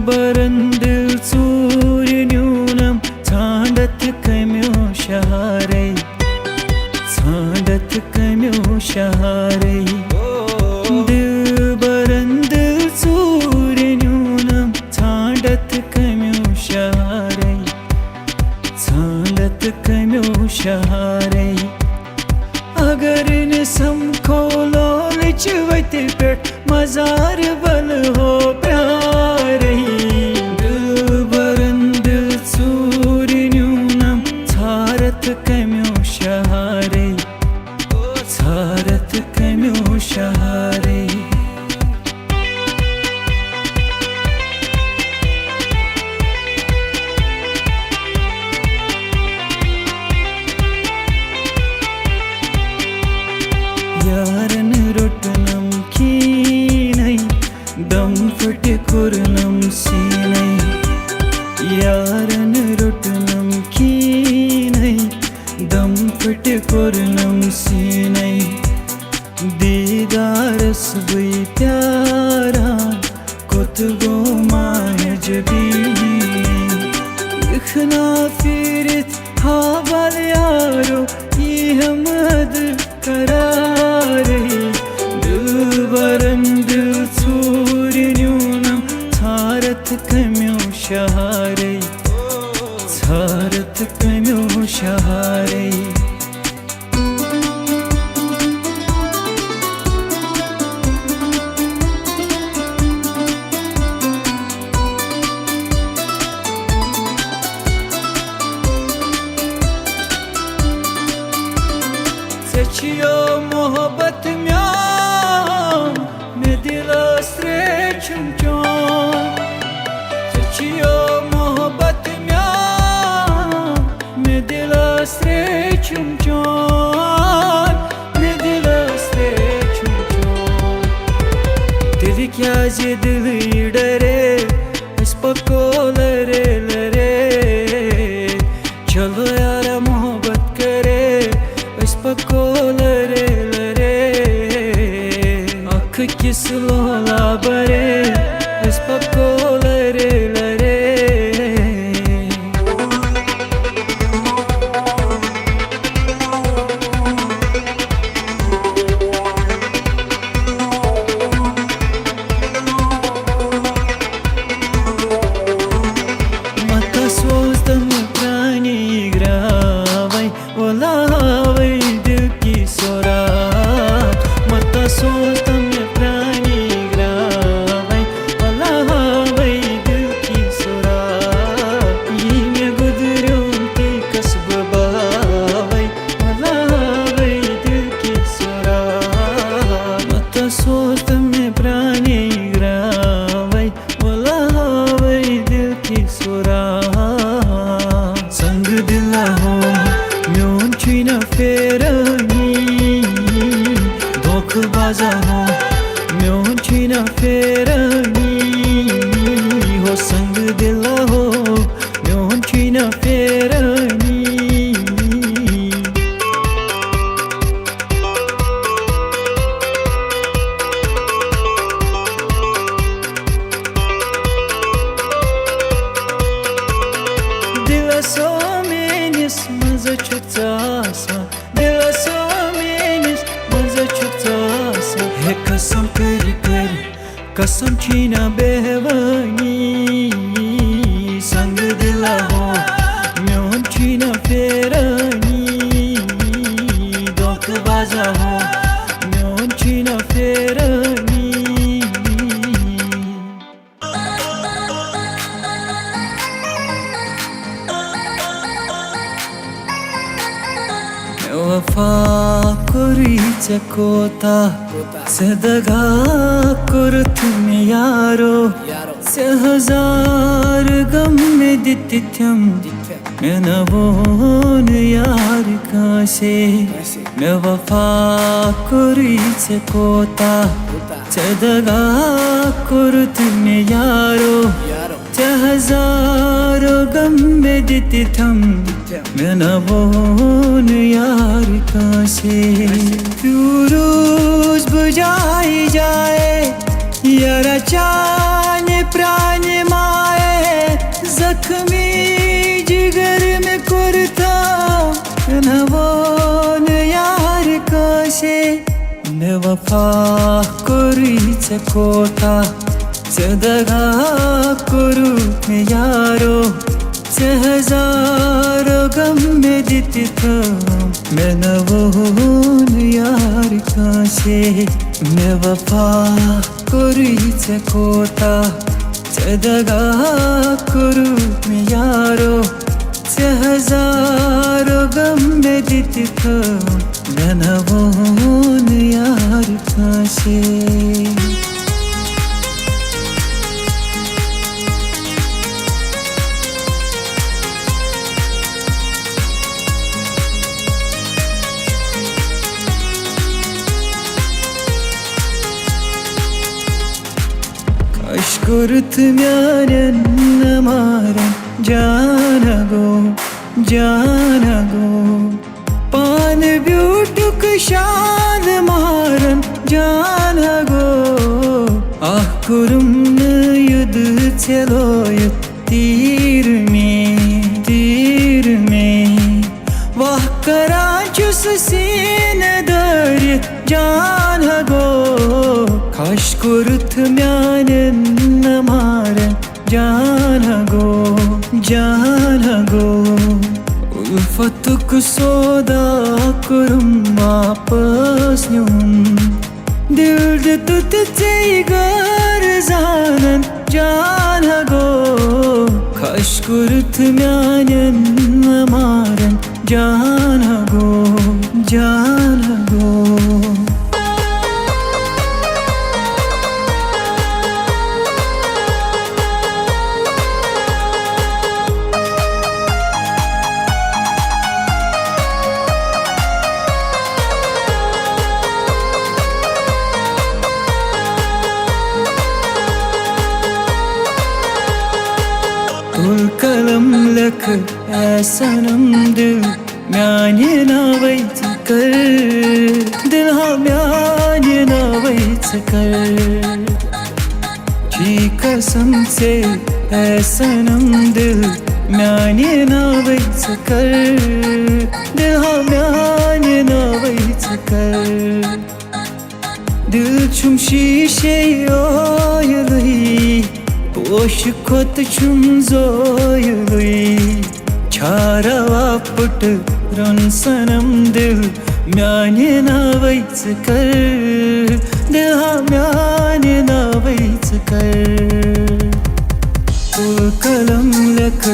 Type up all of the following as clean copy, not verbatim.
बरंदिल सूर्य न्यूनम छांडत कम्यो शहारे छांडत कम्यो शहारे दिल बरंदिल सूर्य न्यूनम छांडत कम्यो शहारे छांडत कम्यो शहारे अगर इन समखोलो लिचवत पेट मजार बल हो प्यार दिल बरंदिल सूर्य न्यूनम छारत कम्यो शहारे छारत कम्यो शहारे यारन रोटनम खीनै दम फटे कुरनम सीनै यारन रोटनम खीनै दम फटे कुरनम सीनै दीदारस बुई प्यारा कुत गो माह जबी लिखना फिरत हावल यारो ये हमद करार दिल बरंदिल सूर्य न्यूनम छारत कम्यो शहारे छारत कम्यो शहारे Seçiyo muhabbet myan me dila streçim can Seçiyo muhabbet myan me dila streçim can me dila streçim can Dili kya je dili dare is pakko lare lare Chalo yara muhabbet kare is pakko lare lare Akh kis lola bare is pakko lare lare Mata sozdam prani gravai olavai dil ki sorat Mata sozdam prani gravai olavai dil ki sorat Ye me gudryum ti kasb bavai olavai dil ki sorat Mata sozdam prani gravai olavai dil ki sorat Sang dila ho myon china ferani Dokh baza ho myon china ferani Ho sang dila ho myon china ferani Dila so menis maza chutasa Dila so menis maza chutasa Hai kasam kar kasam china behvani Sang dila ho myon china ferani Dokh baza ho myon china ferani वफा कुरीचे कोता से दगा कुरुत में यारो से हजार गम में दित्यम मैं न बोन यार कासे मैं वफा कुरीचे कोता से दगा कुरुत में यारो से हजारों गम में दित्यम मैं न बोन यार कासे फिरोज बुझाई जाए यारा चाने प्राण मा me वफा करूचे कोता चे दगा करू me यारो चे हजारो गम में दितिथ मैं नवोन यार काशे me वफा करूचे कोता चे दगा करू me यारो चे हजारो गम में दितिथ मैं नवोन यार काशे Aşkurt myanen namaren janago Pan beautuk shan maran janago Ah kurum yud çeloyut tir me Vah karançus sine dari janago Kaş kurt myanen namaren janago Ulfatuk soda kurum vapas nyun Dilde tutte gar zanen janago Kaş kurt myanen namaren janago Tul kalam lak sanam dil myane na vait kar dil ha myane na vait kar Chi kasam se sanam dil myane na vait kar dil ha myane na vait kar Dil chum shishe oyalai Boş kot chum zoyului Chara vaput ron sanam dil Myane na vait kar Dil ha myane na vait kar Tul kalam lak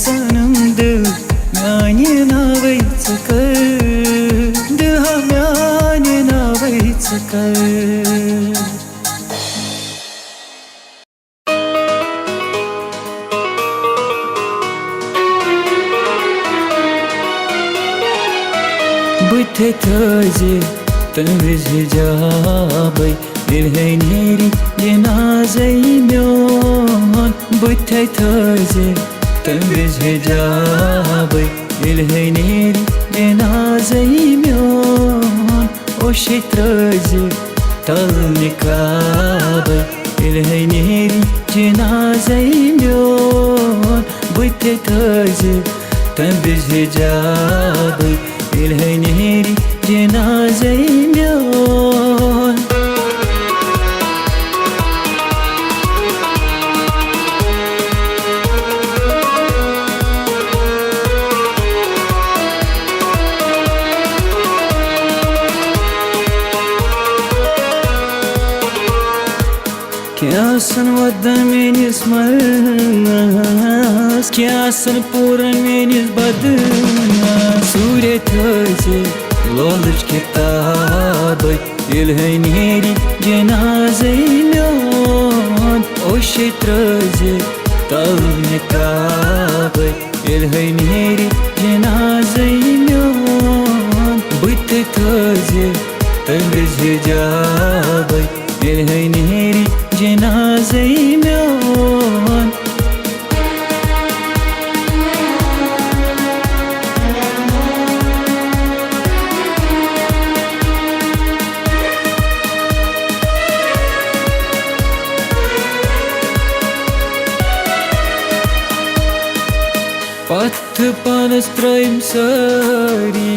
sanam dil Myane na vait kar Dil ha myane na vait kar Bıte taze tanviz hicabay Dilheneri cenazey myon Bıte taze tanviz hicabay Dilheneri cenazey myon O şey taze tal nikabay Dilheneri cenazey myon Bıte taze tanviz hicabay Dilheneri cenazey myon Kyasan vadan menis malnas Kyasan puran menis badnas Sure taze loluch kitabay Dilheneri cenazey myon O şey taze tal nikabay Dilheneri cenazey myon Bıte taze tanviz hicabay Dilheneri cenazey myon Path panas traim sari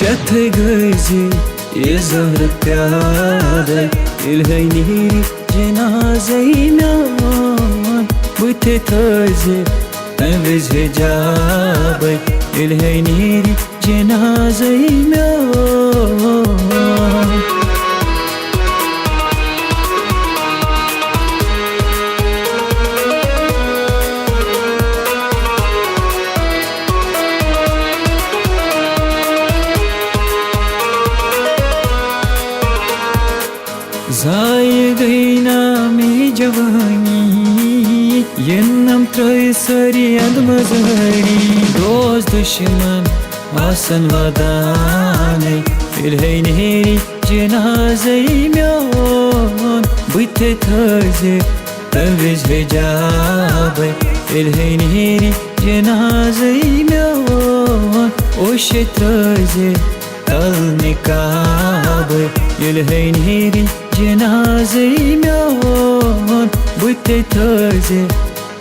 Çatı gözü Zahra piyade İlheyni cenaze-i mian Bıte taze Evz hicabe İlheyni cenaze-i mian Zayi gayna mi jawani Yennam tray sari admazari Dost düşman asan vadane İlheyneri cenaze-i mian Bıte taze Evz hicabe İlheyneri cenaze-i mian Oşe taze Al nikabe İlheyneri cenaze-i mian Bıte taze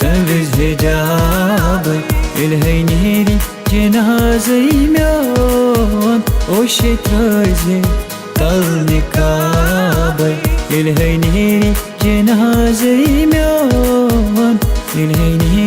Evz hicabe İlheyneri cenaze-i mian Oşe taze Al nikabe İlheyneri cenaze-i mian İlheyneri